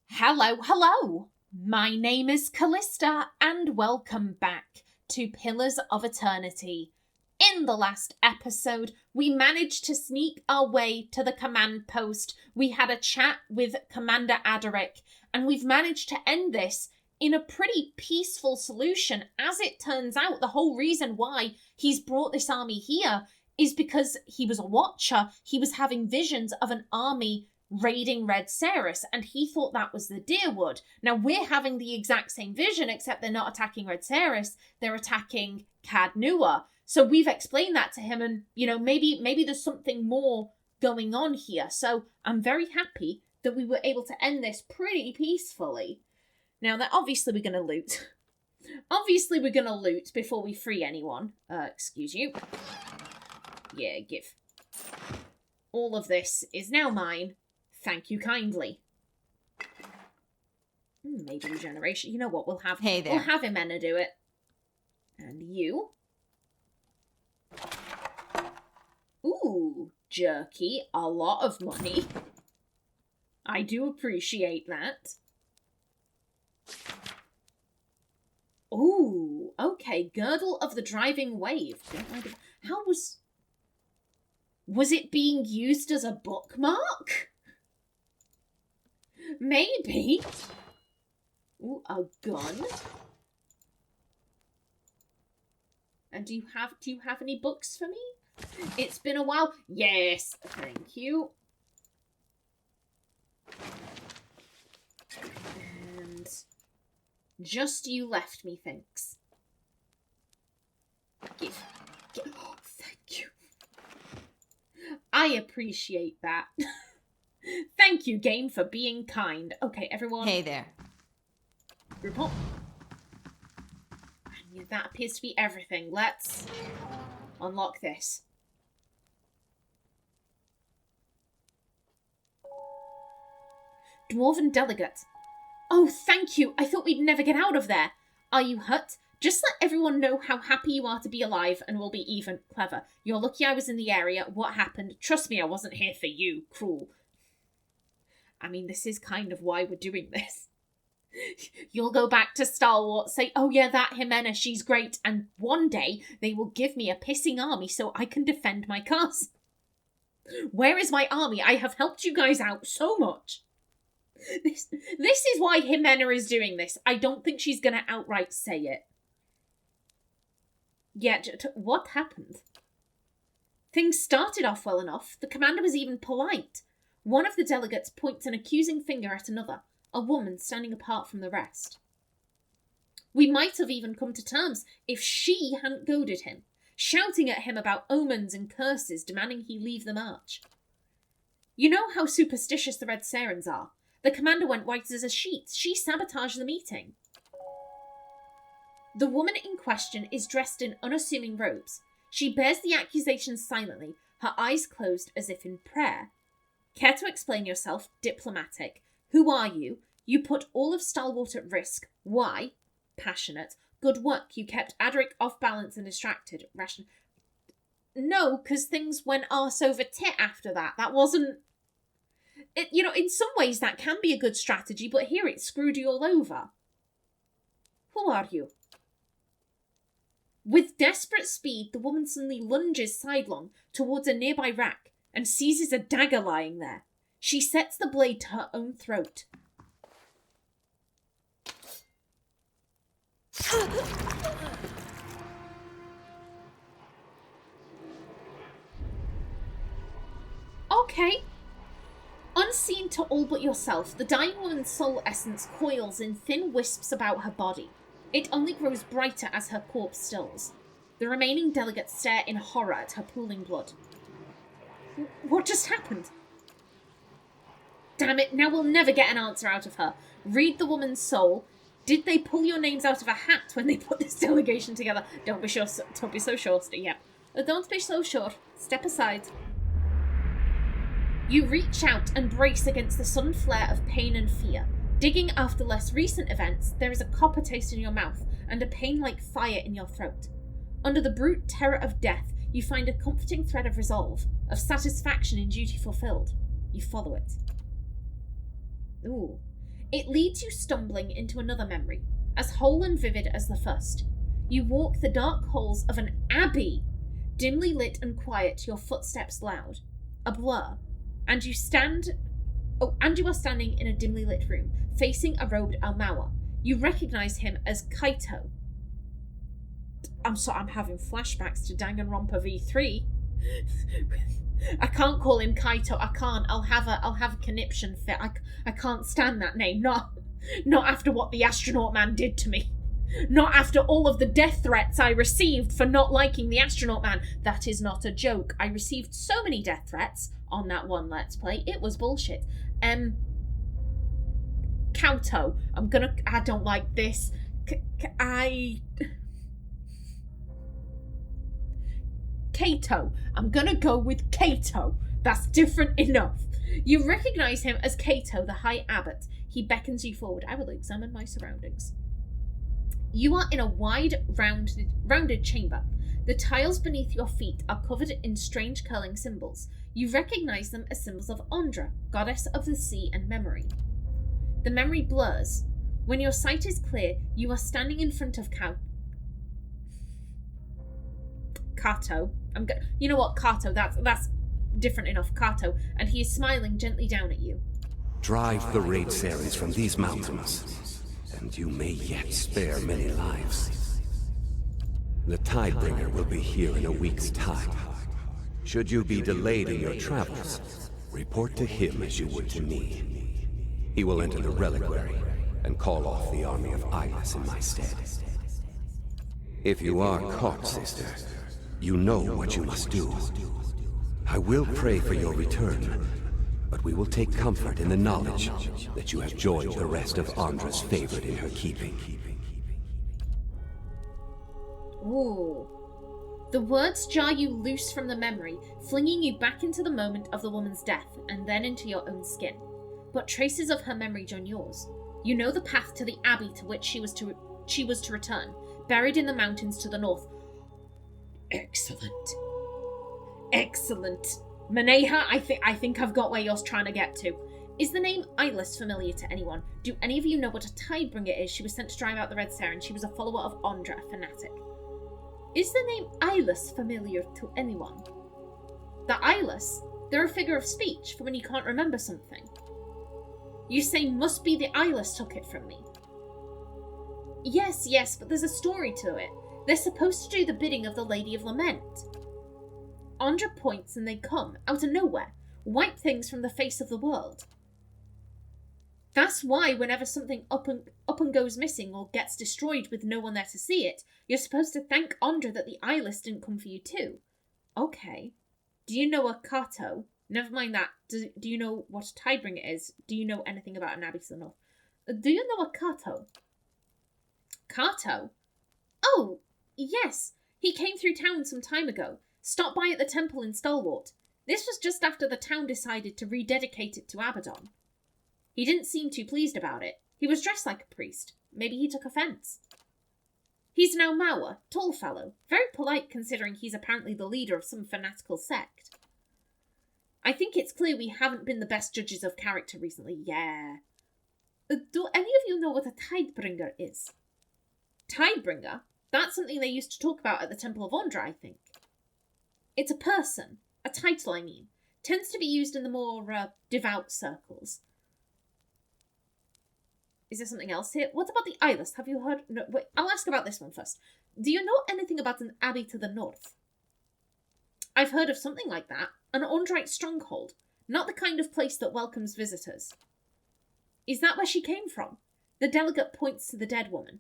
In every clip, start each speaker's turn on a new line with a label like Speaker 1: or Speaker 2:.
Speaker 1: Hello. My name is Callista, and welcome back to Pillars of Eternity. In the last episode, we managed to sneak our way to the command post. We had a chat with Commander Adaric, and we've managed to end this in a pretty peaceful solution. As it turns out, the whole reason why he's brought this army here is because he was a watcher. He was having visions of an army raiding Red Ceres, and he thought that was the Deerwood. Now, we're having the exact same vision, except they're not attacking Red Ceres, they're attacking Cadnua. So we've explained that to him, and, maybe there's something more going on here. So I'm very happy that we were able to end this pretty peacefully. Now, that obviously we're going to loot. Obviously we're going to loot before we free anyone. Excuse you. Yeah, give. All of this is now mine. Thank you kindly. Maybe regeneration. You know what? We'll have Ximena do it. And you. Ooh, jerky. A lot of money. I do appreciate that. Ooh, okay. Girdle of the Driving Wave. How was it being used as a bookmark? Maybe. Ooh, a gun. And do you have any books for me? It's been a while. Yes, thank you. And just you left me, thanks. Give. Oh, thank you. I appreciate that. Thank you, game, for being kind. Okay, everyone.
Speaker 2: Hey there.
Speaker 1: Group up. And yeah, that appears to be everything. Let's unlock this. Dwarven delegate. Oh, thank you. I thought we'd never get out of there. Are you hurt? Just let everyone know how happy you are to be alive, and we'll be even. Clever. You're lucky I was in the area. What happened? Trust me, I wasn't here for you. Cruel. I mean, this is kind of why we're doing this. You'll go back to Stalwart, say, oh yeah, that Ximena, she's great, and one day they will give me a pissing army so I can defend my cause. Where is my army? I have helped you guys out so much. This is why Ximena is doing this. I don't think she's going to outright say it. Yet, what happened? Things started off well enough. The commander was even polite. One of the delegates points an accusing finger at another, a woman standing apart from the rest. We might have even come to terms if she hadn't goaded him, shouting at him about omens and curses, demanding he leave the march. You know how superstitious the Red Sarens are. The commander went white as a sheet. She sabotaged the meeting. The woman in question is dressed in unassuming robes. She bears the accusations silently, her eyes closed as if in prayer. Care to explain yourself? Diplomatic. Who are you? You put all of Stalwart at risk. Why? Passionate. Good work. You kept Adaric off balance and distracted. No, because things went arse over tit after that. That wasn't... in some ways that can be a good strategy, but here it screwed you all over. Who are you? With desperate speed, the woman suddenly lunges sidelong towards a nearby rack and seizes a dagger lying there. She sets the blade to her own throat. Okay. Unseen to all but yourself, the dying woman's soul essence coils in thin wisps about her body. It only grows brighter as her corpse stills. The remaining delegates stare in horror at her pooling blood. What just happened? Damn it, now we'll never get an answer out of her. Read the woman's soul. Did they pull your names out of a hat when they put this delegation together? Don't be so sure. Yeah. Don't be so sure. Step aside. You reach out and brace against the sudden flare of pain and fear. Digging after less recent events, there is a copper taste in your mouth and a pain like fire in your throat. Under the brute terror of death, you find a comforting thread of resolve, of satisfaction in duty fulfilled. You follow it. Ooh. It leads you stumbling into another memory, as whole and vivid as the first. You walk the dark halls of an abbey, dimly lit and quiet, your footsteps loud, a blur, and you are standing in a dimly lit room, facing a robed Almawa. You recognise him as Kaito. I'm having flashbacks to Danganronpa V3. I can't call him Kaito. I can't. I'll have a conniption fit. I can't stand that name. Not after what the astronaut man did to me. Not after all of the death threats I received for not liking the astronaut man. That is not a joke. I received so many death threats on that one Let's Play. It was bullshit. Kaito. I don't like this. Kaito. I'm gonna go with Kaito. That's different enough. You recognise him as Kaito, the High Abbot. He beckons you forward. I will examine my surroundings. You are in a wide, rounded chamber. The tiles beneath your feet are covered in strange curling symbols. You recognise them as symbols of Ondra, goddess of the sea and memory. The memory blurs. When your sight is clear, you are standing in front of Kato. You know what, Kato, that's different enough, Kato, and he is smiling gently down at you.
Speaker 2: Drive the raid series from these mountains, and you may yet spare many lives. The Tidebringer will be here in a week's time. Should you be delayed in your travels, report to him as you would to me. He will enter the reliquary and call off the army of Eyeless in my stead. If you are caught, sister, you know what you must do. I will pray for your return, but we will take comfort in the knowledge that you have joined the rest of Ondra's favored in her keeping.
Speaker 1: Ooh. The words jar you loose from the memory, flinging you back into the moment of the woman's death, and then into your own skin. But traces of her memory join yours. You know the path to the abbey to which she was to return, buried in the mountains to the north. Excellent. Excellent. Maneha, I think I've got where you're trying to get to. Is the name Eyeless familiar to anyone? Do any of you know what a Tidebringer is? She was sent to drive out the Red Saren. She was a follower of Ondra, a fanatic. Is the name Eyeless familiar to anyone? The Eyeless? They're a figure of speech for when you can't remember something. You say must be the Eyeless took it from me. Yes, but there's a story to it. They're supposed to do the bidding of the Lady of Lament. Ondra points and they come, out of nowhere, wipe things from the face of the world. That's why whenever something up and goes missing or gets destroyed with no one there to see it, you're supposed to thank Ondra that the Eyeless didn't come for you too. Okay. Do you know a Kato? Never mind that. Do you know what a Tidebringer is? Do you know anything about an abbey to the north? Do you know a Kato? Kato? Oh, yes. He came through town some time ago. Stopped by at the temple in Stalwart. This was just after the town decided to rededicate it to Abaddon. He didn't seem too pleased about it. He was dressed like a priest. Maybe he took offence. He's an Almawa, tall fellow. Very polite considering he's apparently the leader of some fanatical sect. I think it's clear we haven't been the best judges of character recently. Yeah. Do any of you know what a Tidebringer is? Tidebringer? That's something they used to talk about at the Temple of Ondra, I think. It's a person. A title, I mean. Tends to be used in the more devout circles. Is there something else here? What about the Eyeless? Have you heard? No, wait, I'll ask about this one first. Do you know anything about an abbey to the north? I've heard of something like that. An Ondrite stronghold. Not the kind of place that welcomes visitors. Is that where she came from? The delegate points to the dead woman.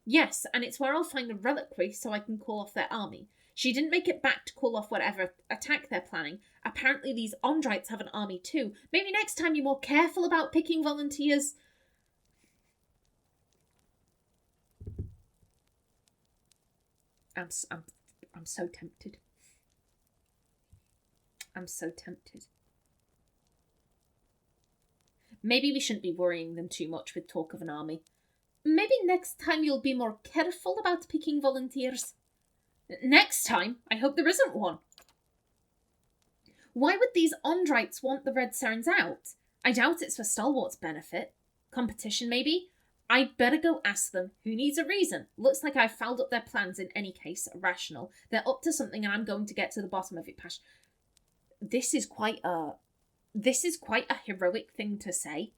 Speaker 1: Yes, and it's where I'll find the reliquary so I can call off their army. She didn't make it back to call off whatever attack they're planning. Apparently these Ondrites have an army too. Maybe next time you're more careful about picking volunteers. I'm so tempted. I'm so tempted. Maybe we shouldn't be worrying them too much with talk of an army. Maybe next time you'll be more careful about picking volunteers. Next time? I hope there isn't one. Why would these Ondrites want the Red Sarens out? I doubt it's for Stalwart's benefit. Competition, maybe? I'd better go ask them. Who needs a reason? Looks like I've fouled up their plans in any case. Rational. They're up to something and I'm going to get to the bottom of it, Pash. This is quite a heroic thing to say.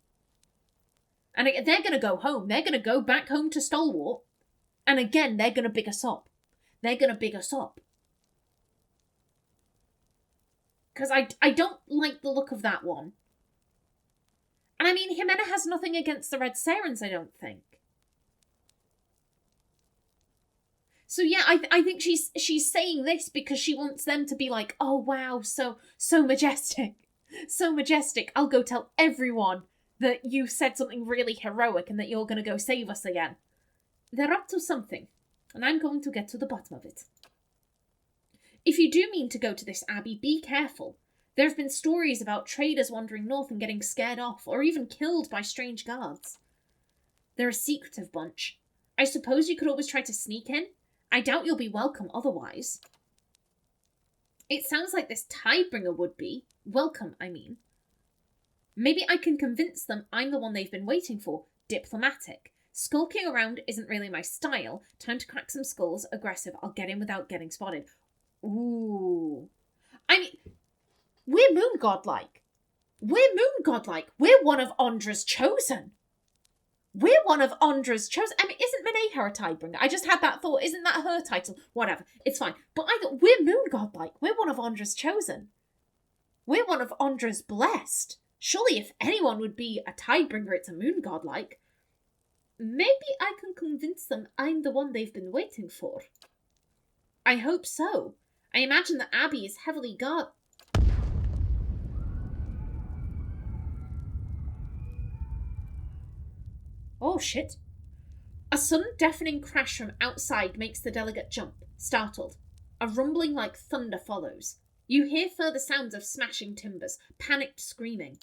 Speaker 1: And they're going to go home. They're going to go back home to Stalwart. And again, they're going to big us up. They're going to big us up. Because I don't like the look of that one. And I mean, Ximena has nothing against the Red Sirens, I don't think. So yeah, I think she's saying this because she wants them to be like, oh wow, so majestic. So majestic. I'll go tell everyone that you said something really heroic and that you're going to go save us again. They're up to something, and I'm going to get to the bottom of it. If you do mean to go to this abbey, be careful. There have been stories about traders wandering north and getting scared off, or even killed by strange guards. They're a secretive bunch. I suppose you could always try to sneak in. I doubt you'll be welcome otherwise. It sounds like this Tidebringer would be. Welcome, I mean. Maybe I can convince them I'm the one they've been waiting for. Diplomatic. Skulking around isn't really my style. Time to crack some skulls. Aggressive. I'll get in without getting spotted. Ooh. I mean, we're moon godlike. We're moon godlike. We're one of Ondra's chosen. We're one of Ondra's chosen. I mean, isn't Meneha a Tidebringer? I just had that thought. Isn't that her title? Whatever. It's fine. But I thought, we're moon godlike. We're one of Ondra's chosen. We're one of Ondra's blessed. Surely if anyone would be a Tidebringer, it's a moon godlike. Maybe I can convince them I'm the one they've been waiting for. I hope so. I imagine the abbey is heavily guarded. Oh, shit. A sudden deafening crash from outside makes the delegate jump, startled. A rumbling like thunder follows. You hear further sounds of smashing timbers, panicked screaming.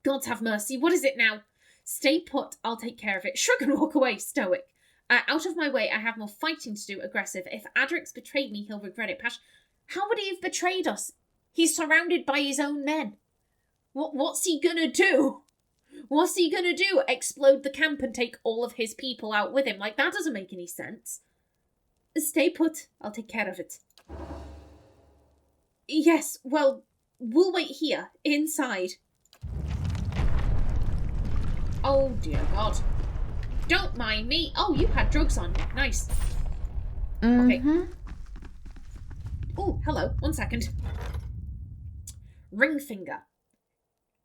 Speaker 1: God have mercy, what is it now? Stay put, I'll take care of it. Shrug and walk away, stoic. Out of my way, I have more fighting to do, aggressive. If Adric's betrayed me, he'll regret it. Pash, how would he have betrayed us? He's surrounded by his own men. What's he gonna do? What's he gonna do? Explode the camp and take all of his people out with him? Like, that doesn't make any sense. Stay put, I'll take care of it. Yes, well, we'll wait here, inside. Oh dear God. Don't mind me. Oh, you had drugs on you. Nice. Okay. Oh, hello. 1 second. Ringfinger.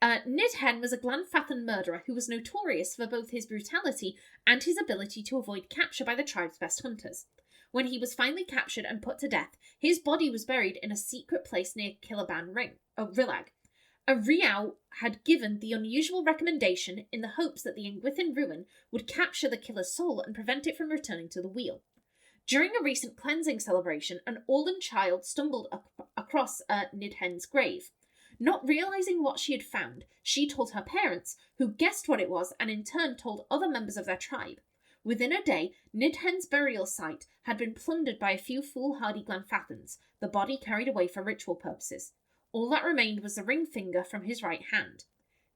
Speaker 1: Nidhen was a Glanfathan murderer who was notorious for both his brutality and his ability to avoid capture by the tribe's best hunters. When he was finally captured and put to death, his body was buried in a secret place near Rillag. A Riau had given the unusual recommendation in the hopes that the Engwithin ruin would capture the killer's soul and prevent it from returning to the wheel. During a recent cleansing celebration, an Orlan child stumbled across Nidhen's grave. Not realizing what she had found, she told her parents, who guessed what it was and in turn told other members of their tribe. Within a day, Nidhen's burial site had been plundered by a few foolhardy Glanfathans, the body carried away for ritual purposes. All that remained was the ring finger from his right hand.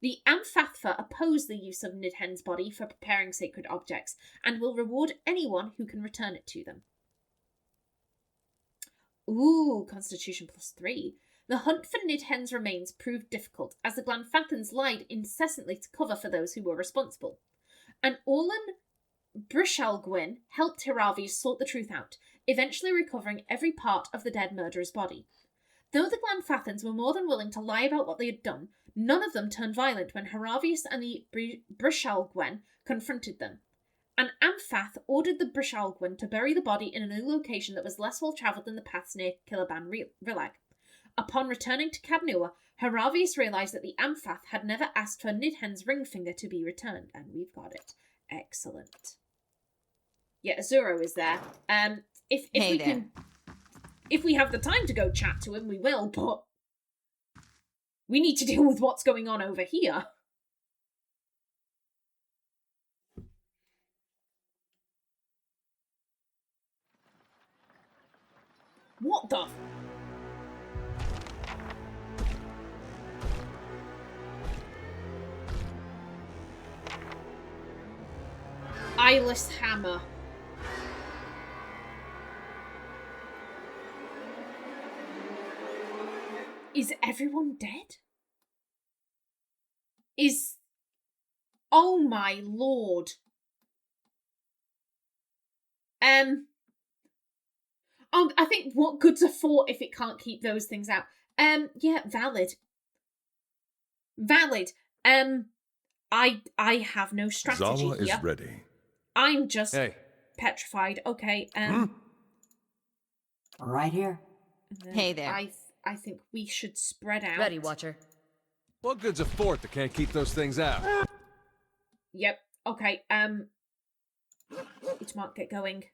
Speaker 1: The Amphathfa oppose the use of Nidhen's body for preparing sacred objects, and will reward anyone who can return it to them. Ooh, Constitution +3. The hunt for Nidhen's remains proved difficult, as the Glanfathans lied incessantly to cover for those who were responsible. An Orlan Brishalgwyn helped Hiravius sort the truth out, eventually recovering every part of the dead murderer's body. Though the Glanfathans were more than willing to lie about what they had done, none of them turned violent when Hiravius and the Brishalgwen confronted them. An Amphath ordered the Brishalgwen to bury the body in a new location that was less well-travelled than the paths near Kilaban Rillag. Upon returning to Cabnua, Hiravius realised that the Amphath had never asked for Nidhen's ring finger to be returned, and we've got it. Excellent. Yeah, Azuro is there. If we have the time to go chat to him, we will, but we need to deal with what's going on over here. What the? Eyeless hammer. Is everyone dead? Oh my lord. I think what good's a fort if it can't keep those things out? Yeah, valid. Valid. I have no strategy
Speaker 3: Zawa
Speaker 1: here.
Speaker 3: is ready.
Speaker 1: I'm just petrified. Okay,
Speaker 4: Right here.
Speaker 5: Hey there.
Speaker 1: I think we should spread out.
Speaker 5: Ready, Watcher.
Speaker 6: What good's a fort that can't keep those things out?
Speaker 1: Yep. Okay, Mark, get going.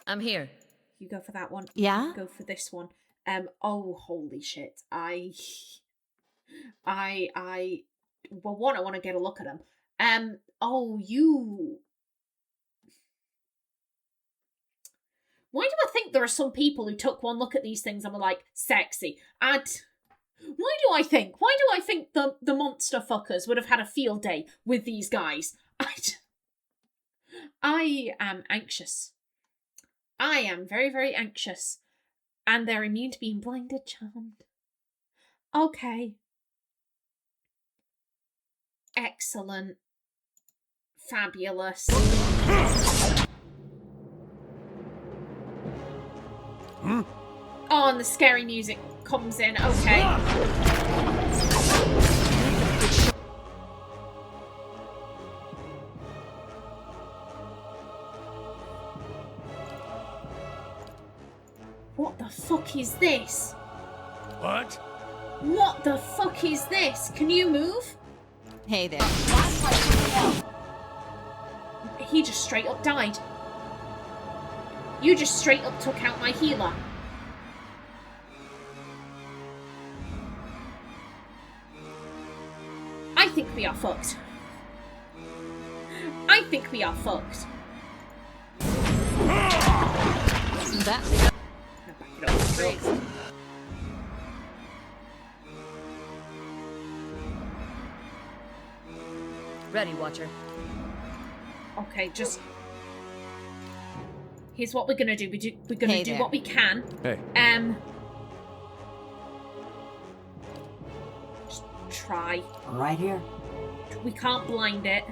Speaker 5: I'm here.
Speaker 1: You go for that one.
Speaker 5: Yeah?
Speaker 1: Go for this one. Oh, holy shit. Well, one, I want to get a look at them. Oh, you... Why do I think there are some people who took one look at these things and were like, sexy? Why do I think the monster fuckers would have had a field day with these guys? I am anxious. I am very, very anxious. And they're immune to being blinded, charmed. Okay. Excellent. Fabulous. Oh, and the scary music comes in. Okay. What the fuck is this?
Speaker 6: What?
Speaker 1: What the fuck is this? Can you move?
Speaker 5: Hey there.
Speaker 1: He just straight up died. You just straight up took out my healer. I think we are fucked. I think we are fucked.
Speaker 5: That
Speaker 1: Back it up.
Speaker 5: great. Ready, Watcher.
Speaker 1: Okay, just... Here's what we're gonna do. We're gonna
Speaker 5: Hey
Speaker 1: do
Speaker 5: there.
Speaker 1: what we can.
Speaker 6: Hey.
Speaker 1: Just try.
Speaker 4: Right here.
Speaker 1: We can't blind it.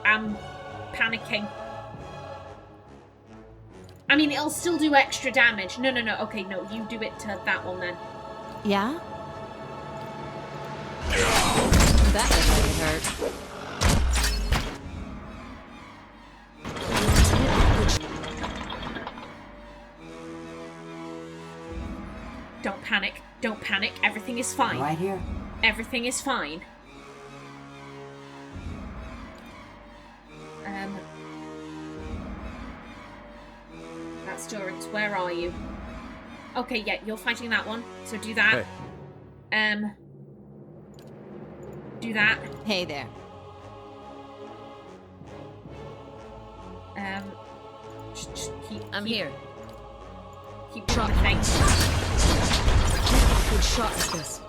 Speaker 1: I'm panicking. I mean, it'll still do extra damage. No. Okay, no, you do it to that one then.
Speaker 5: Yeah? That doesn't hurt.
Speaker 1: Don't panic. Don't panic. Everything is fine.
Speaker 4: Right here.
Speaker 1: Everything is fine. That's Durance. Where are you? Okay, yeah, you're fighting that one. So do that.
Speaker 6: Hey.
Speaker 1: Do that.
Speaker 5: Hey there.
Speaker 1: Just keep.
Speaker 5: I'm
Speaker 1: keep,
Speaker 5: here.
Speaker 1: Keep trying things.
Speaker 5: Good shot at this.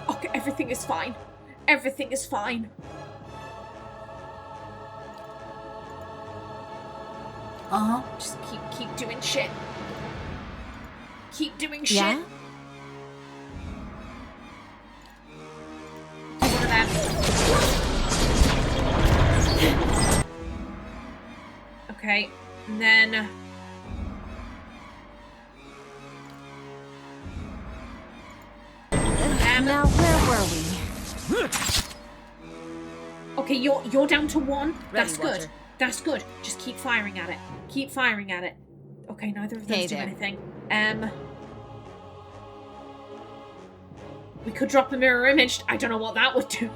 Speaker 1: Okay, everything is fine. Everything is fine. Just keep doing shit. Keep doing shit.
Speaker 5: Yeah?
Speaker 1: Do one of them. Okay, and then...
Speaker 5: Now, where were we?
Speaker 1: Okay, you're down to one. That's
Speaker 5: Ready,
Speaker 1: good.
Speaker 5: Watcher.
Speaker 1: That's good. Just keep firing at it. Keep firing at it. Okay, neither of those
Speaker 5: Hey
Speaker 1: do
Speaker 5: there.
Speaker 1: anything. We could drop a mirror image. I don't know what that would do.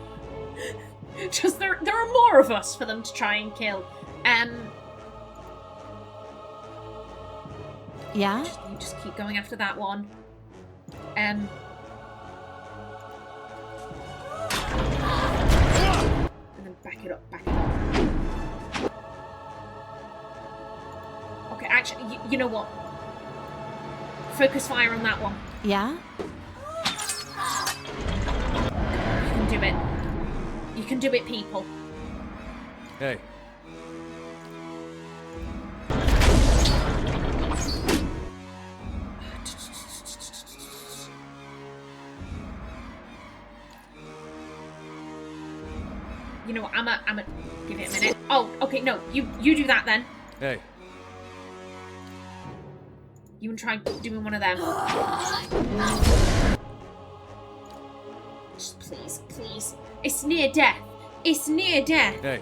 Speaker 1: Just there are more of us for them to try and kill.
Speaker 5: Yeah?
Speaker 1: You just keep going after that one. back it up, back it up. Okay, actually, you know what? Focus fire on that one.
Speaker 5: Yeah?
Speaker 1: You can do it. You can do it, people.
Speaker 6: Hey.
Speaker 1: You know what, I'm a give it a minute. Oh, okay, no, you do that then.
Speaker 6: Hey.
Speaker 1: You can try doing one of them. Just please, please. It's near death. It's near death.
Speaker 6: Hey.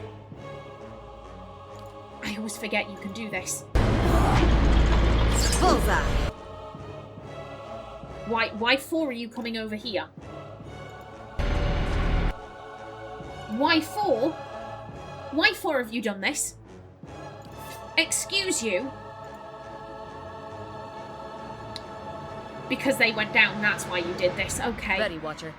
Speaker 1: I always forget you can do this.
Speaker 5: Bullseye!
Speaker 1: Why four are you coming over here? Why four? Why four have you done this? Excuse you? Because they went down, that's why you did this. Okay.
Speaker 5: Ready, Watcher.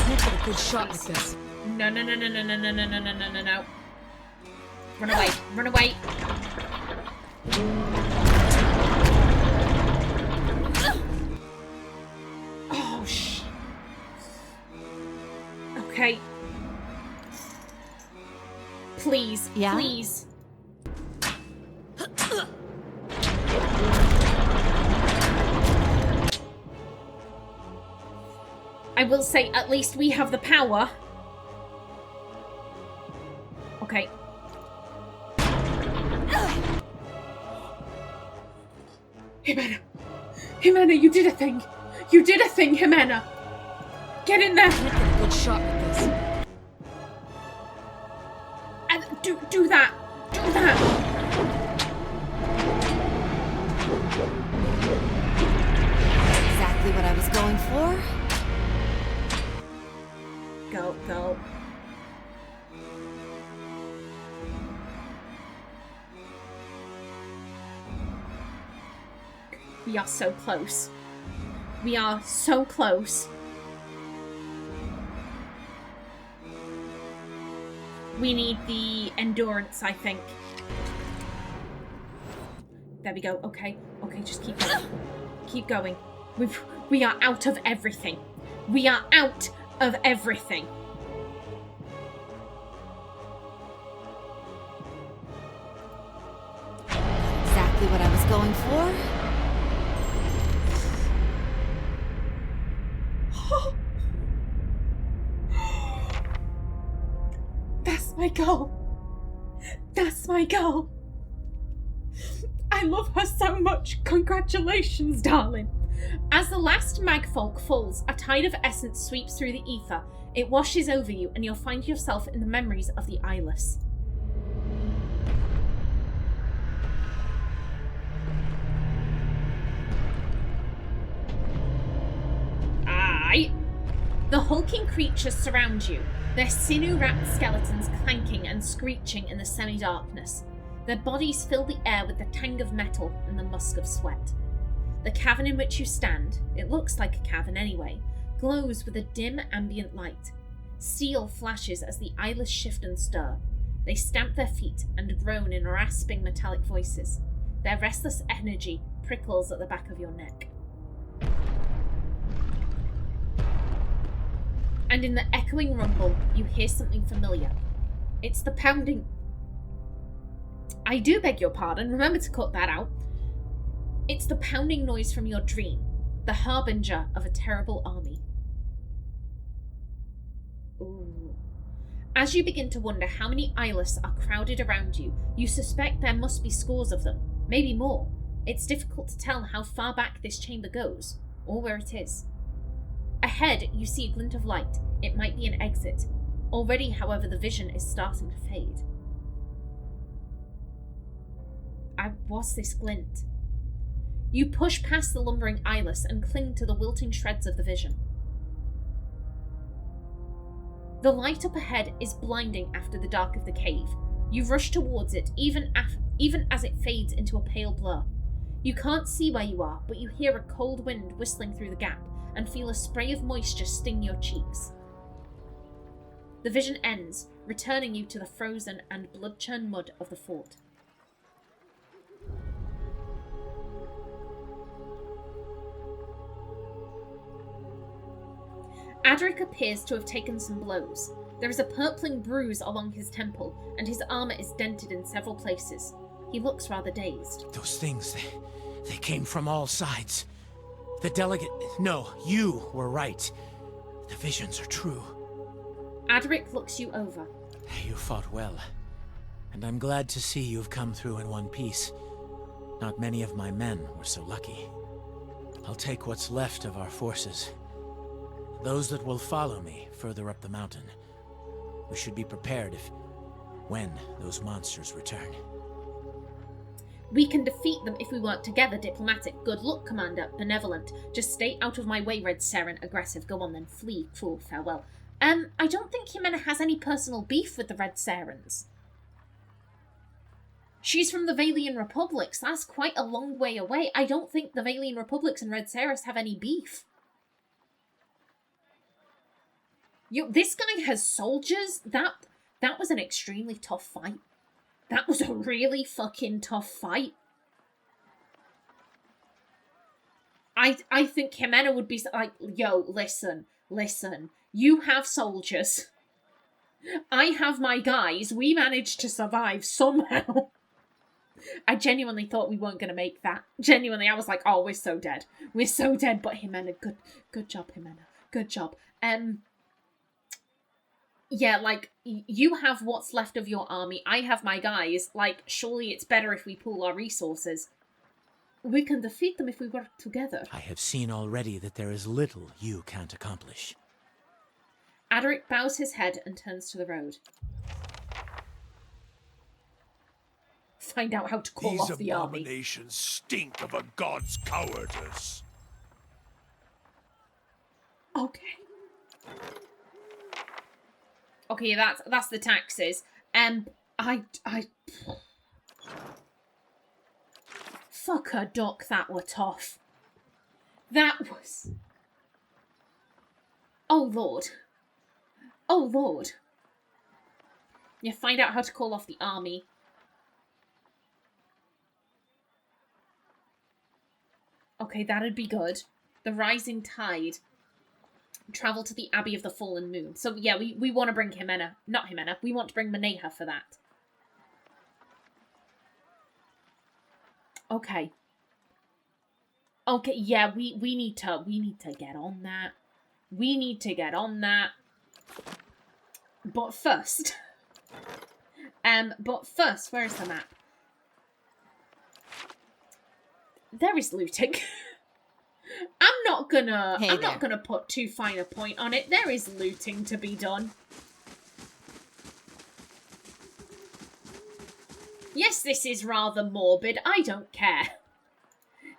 Speaker 5: Let's get a good shot with this.
Speaker 1: No. Run away. Run away. Oh, shit. Okay. Please.
Speaker 5: Yeah?
Speaker 1: Please. I will say, at least we have the power. Okay. Ximena! Ximena, you did a thing! You did a thing, Ximena! Get in there!
Speaker 5: Let's get a good shot with this.
Speaker 1: And do that! Do that!
Speaker 5: Exactly what I was going for.
Speaker 1: Go. We are so close. We are so close. We need the endurance, I think. There we go. Okay, just keep going. Keep going. We are out of everything. We are out of everything.
Speaker 5: Exactly what I was going for.
Speaker 1: That's my goal. That's my goal. I love her so much. Congratulations, darling. As the last magfolk falls, a tide of essence sweeps through the ether. It washes over you, and you'll find yourself in the memories of the Eyeless. Aye. The hulking creatures surround you, their sinew-wrapped skeletons clanking and screeching in the semi-darkness. Their bodies fill the air with the tang of metal and the musk of sweat. The cavern in which you stand, it looks like a cavern anyway, glows with a dim ambient light. Steel flashes as the Eyeless shift and stir. They stamp their feet and groan in rasping metallic voices. Their restless energy prickles at the back of your neck. And in the echoing rumble, you hear something familiar. It's the pounding... I do beg your pardon, remember to cut that out. It's the pounding noise from your dream, the harbinger of a terrible army. Ooh. As you begin to wonder how many Eyeless are crowded around you, you suspect there must be scores of them, maybe more. It's difficult to tell how far back this chamber goes, or where it is. Ahead, you see a glint of light. It might be an exit. Already, however, the vision is starting to fade. What's this glint? You push past the lumbering Eyeless and cling to the wilting shreds of the vision. The light up ahead is blinding after the dark of the cave. You rush towards it, even as it fades into a pale blur. You can't see where you are, but you hear a cold wind whistling through the gap, and feel a spray of moisture sting your cheeks. The vision ends, returning you to the frozen and blood-churned mud of the fort. Adric appears to have taken some blows. There is a purpling bruise along his temple, and his armor is dented in several places. He looks rather dazed.
Speaker 3: Those things, they came from all sides. The delegate... No, you were right. The visions are true.
Speaker 1: Adric looks you over.
Speaker 3: You fought well. And I'm glad to see you've come through in one piece. Not many of my men were so lucky. I'll take what's left of our forces. Those that will follow me further up the mountain. We should be prepared when those monsters return.
Speaker 1: We can defeat them if we work together, diplomatic. Good luck, Commander. Benevolent. Just stay out of my way, Red Saren. Aggressive. Go on then. Flee. Cruel. Farewell. I don't think Ximena has any personal beef with the Red Sarens. She's from the Valian Republics. That's quite a long way away. I don't think the Valian Republics and Red Sarens have any beef. This guy has soldiers? That was an extremely tough fight. That was a really fucking tough fight. I think Ximena would be like, yo, listen. You have soldiers. I have my guys. We managed to survive somehow. I genuinely thought we weren't going to make that. Genuinely, I was like, oh, we're so dead. We're so dead. But Ximena, good job, Ximena. Good job. Yeah, like, you have what's left of your army. I have my guys. Like, surely it's better if we pool our resources. We can defeat them if we work together.
Speaker 3: I have seen already that there is little you can't accomplish.
Speaker 1: Adric bows his head and turns to the road. Find out how to call off the army.
Speaker 4: These abominations stink of a god's cowardice.
Speaker 1: Okay. Okay, that's the taxes. Fuck a duck, that were tough. That was... Oh, Lord. Oh, Lord. You find out how to call off the army. Okay, that'd be good. The rising tide. Travel to the Abbey of the Fallen Moon. So, yeah, we want to bring Ximena. Not Ximena. We want to bring Maneha for that. Okay. Okay, yeah, we need to get on that. We need to get on that. But first... where is the map? There is looting. I'm not gonna put too fine a point on it. There is looting to be done. Yes, this is rather morbid. I don't care.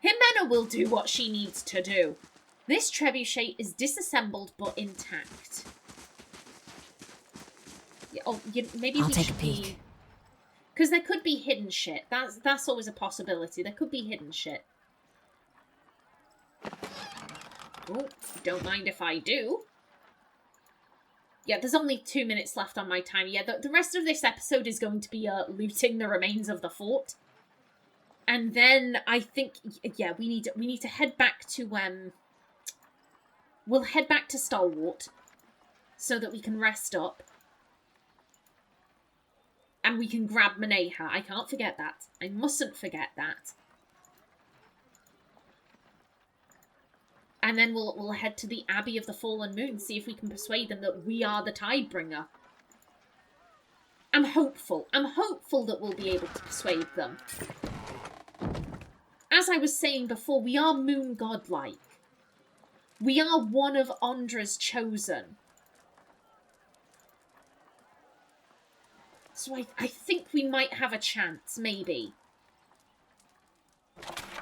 Speaker 1: Ximena will do what she needs to do. This trebuchet is disassembled but intact. Oh, maybe
Speaker 5: I'll
Speaker 1: we
Speaker 5: take
Speaker 1: should
Speaker 5: a peek.
Speaker 1: Because there could be hidden shit. That's always a possibility. There could be hidden shit. Oh, don't mind if I do. Yeah, there's only 2 minutes left on my time. Yeah, the rest of this episode is going to be looting the remains of the fort. And then I think, yeah, we need to head back to, we'll head back to Stalwart so that we can rest up. And we can grab Maneha. I can't forget that. I mustn't forget that. And then we'll head to the Abbey of the Fallen Moon, see if we can persuade them that we are the Tidebringer. I'm hopeful. I'm hopeful that we'll be able to persuade them. As I was saying before, we are moon godlike. We are one of Ondra's chosen. So I think we might have a chance, maybe.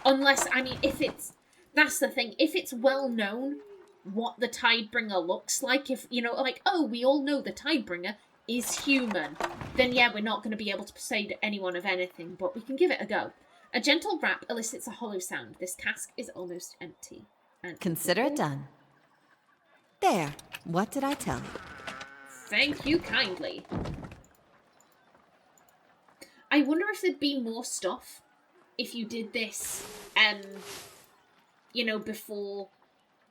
Speaker 1: Unless, I mean, if it's... That's the thing. If it's well known what the Tidebringer looks like, if, you know, like, oh, we all know the Tidebringer is human, then yeah, we're not going to be able to persuade anyone of anything, but we can give it a go. A gentle rap elicits a hollow sound. This cask is almost empty. And
Speaker 5: Consider it done. There. What did I tell you?
Speaker 1: Thank you kindly. I wonder if there'd be more stuff if you did this, you know, before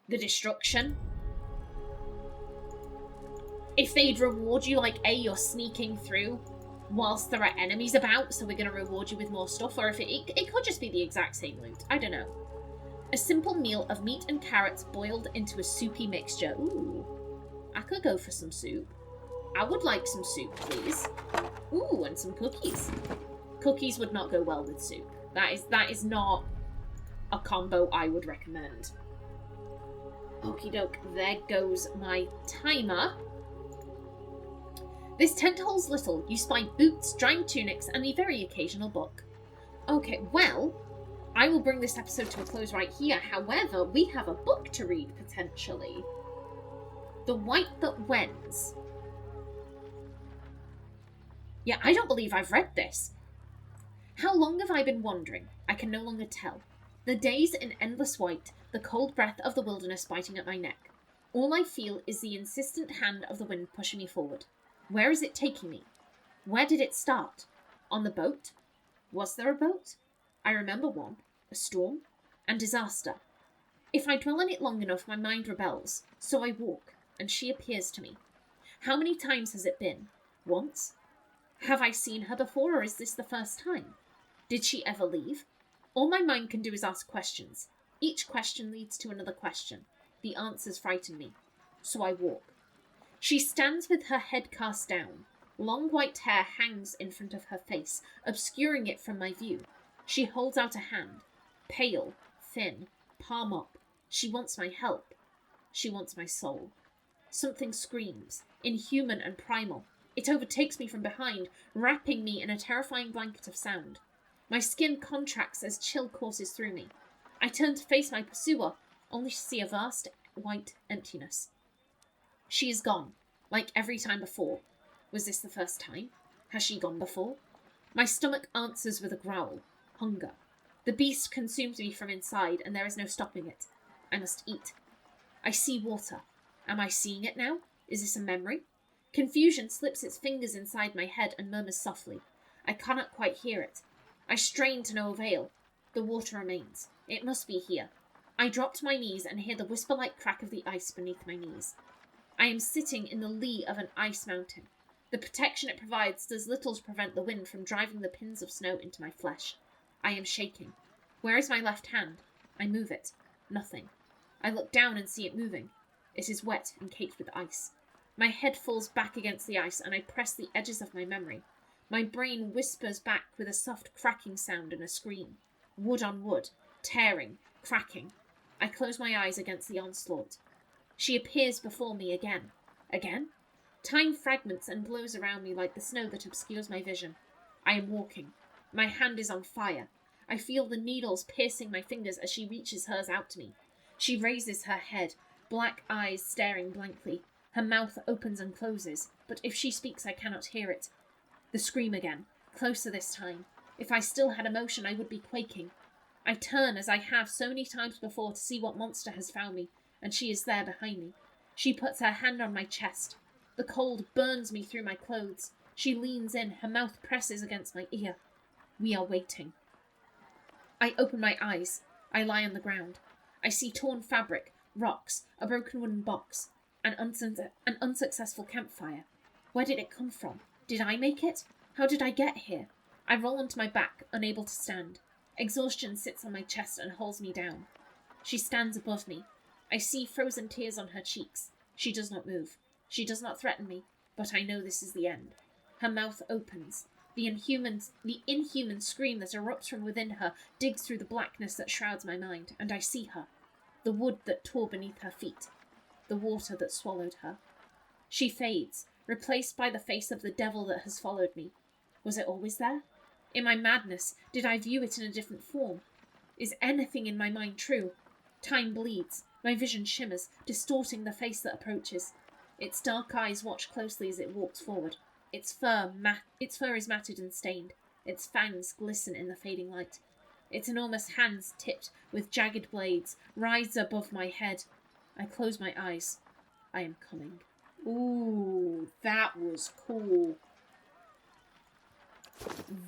Speaker 1: the destruction. If they'd reward you, like, A, you're sneaking through whilst there are enemies about, so we're going to reward you with more stuff, or if it could just be the exact same loot. I don't know. A simple meal of meat and carrots boiled into a soupy mixture. Ooh, I could go for some soup. I would like some soup, please. Ooh, and some cookies. Cookies would not go well with soup. That is not a combo I would recommend. Okie doke, there goes my timer. This tent holds little. You spy boots, drying tunics, and the very occasional book. Okay, well, I will bring this episode to a close right here. However, we have a book to read, potentially. The White That Wends. Yeah, I don't believe I've read this. How long have I been wandering? I can no longer tell. The days in endless white, the cold breath of the wilderness biting at my neck. All I feel is the insistent hand of the wind pushing me forward. Where is it taking me? Where did it start? On the boat? Was there a boat? I remember one. A storm? And disaster. If I dwell on it long enough, my mind rebels. So I walk, and she appears to me. How many times has it been? Once? Have I seen her before, or is this the first time? Did she ever leave? All my mind can do is ask questions. Each question leads to another question. The answers frighten me. So I walk. She stands with her head cast down. Long white hair hangs in front of her face, obscuring it from my view. She holds out a hand. Pale, thin, palm up. She wants my help. She wants my soul. Something screams, inhuman and primal. It overtakes me from behind, wrapping me in a terrifying blanket of sound. My skin contracts as chill courses through me. I turn to face my pursuer, only to see a vast white emptiness. She is gone, like every time before. Was this the first time? Has she gone before? My stomach answers with a growl. Hunger. The beast consumes me from inside, and there is no stopping it. I must eat. I see water. Am I seeing it now? Is this a memory? Confusion slips its fingers inside my head and murmurs softly. I cannot quite hear it. I strain to no avail. The water remains. It must be here. I drop to my knees and hear the whisper-like crack of the ice beneath my knees. I am sitting in the lee of an ice mountain. The protection it provides does little to prevent the wind from driving the pins of snow into my flesh. I am shaking. Where is my left hand? I move it. Nothing. I look down and see it moving. It is wet and caked with ice. My head falls back against the ice and I press the edges of my memory. My brain whispers back with a soft cracking sound and a scream. Wood on wood. Tearing. Cracking. I close my eyes against the onslaught. She appears before me again. Again? Time fragments and blows around me like the snow that obscures my vision. I am walking. My hand is on fire. I feel the needles piercing my fingers as she reaches hers out to me. She raises her head, black eyes staring blankly. Her mouth opens and closes, but if she speaks I cannot hear it. The scream again, closer this time. If I still had emotion I would be quaking. I turn as I have so many times before to see what monster has found me, and she is there behind me. She puts her hand on my chest. The cold burns me through my clothes. She leans in, her mouth presses against my ear. We are waiting. I open my eyes. I lie on the ground. I see torn fabric, rocks, a broken wooden box, an unsuccessful campfire. Where did it come from? Did I make it? How did I get here? I roll onto my back, unable to stand. Exhaustion sits on my chest and holds me down. She stands above me. I see frozen tears on her cheeks. She does not move. She does not threaten me, but I know this is the end. Her mouth opens. The inhuman scream that erupts from within her digs through the blackness that shrouds my mind, and I see her. The wood that tore beneath her feet. The water that swallowed her. She fades, replaced by the face of the devil that has followed me. Was it always there? In my madness, did I view it in a different form? Is anything in my mind true? Time bleeds. My vision shimmers, distorting the face that approaches. Its dark eyes watch closely as it walks forward. Its fur is matted and stained. Its fangs glisten in the fading light. Its enormous hands, tipped with jagged blades, rise above my head. I close my eyes. I am coming. Ooh, that was cool.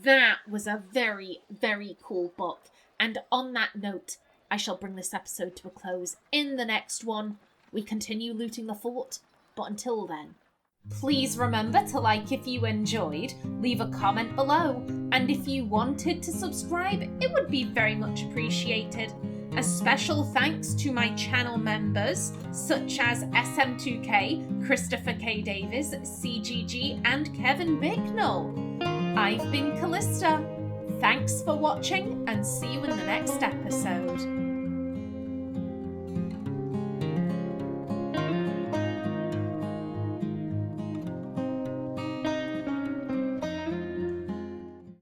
Speaker 1: That was a very, very cool book. And on that note, I shall bring this episode to a close. In the next one, we continue looting the fort. But until then, please remember to like if you enjoyed, leave a comment below, and if you wanted to subscribe, it would be very much appreciated. A special thanks to my channel members, such as SM2K, Christopher K. Davis, CGG, and Kevin Bicknell. I've been Callista. Thanks for watching, and see you in the next episode.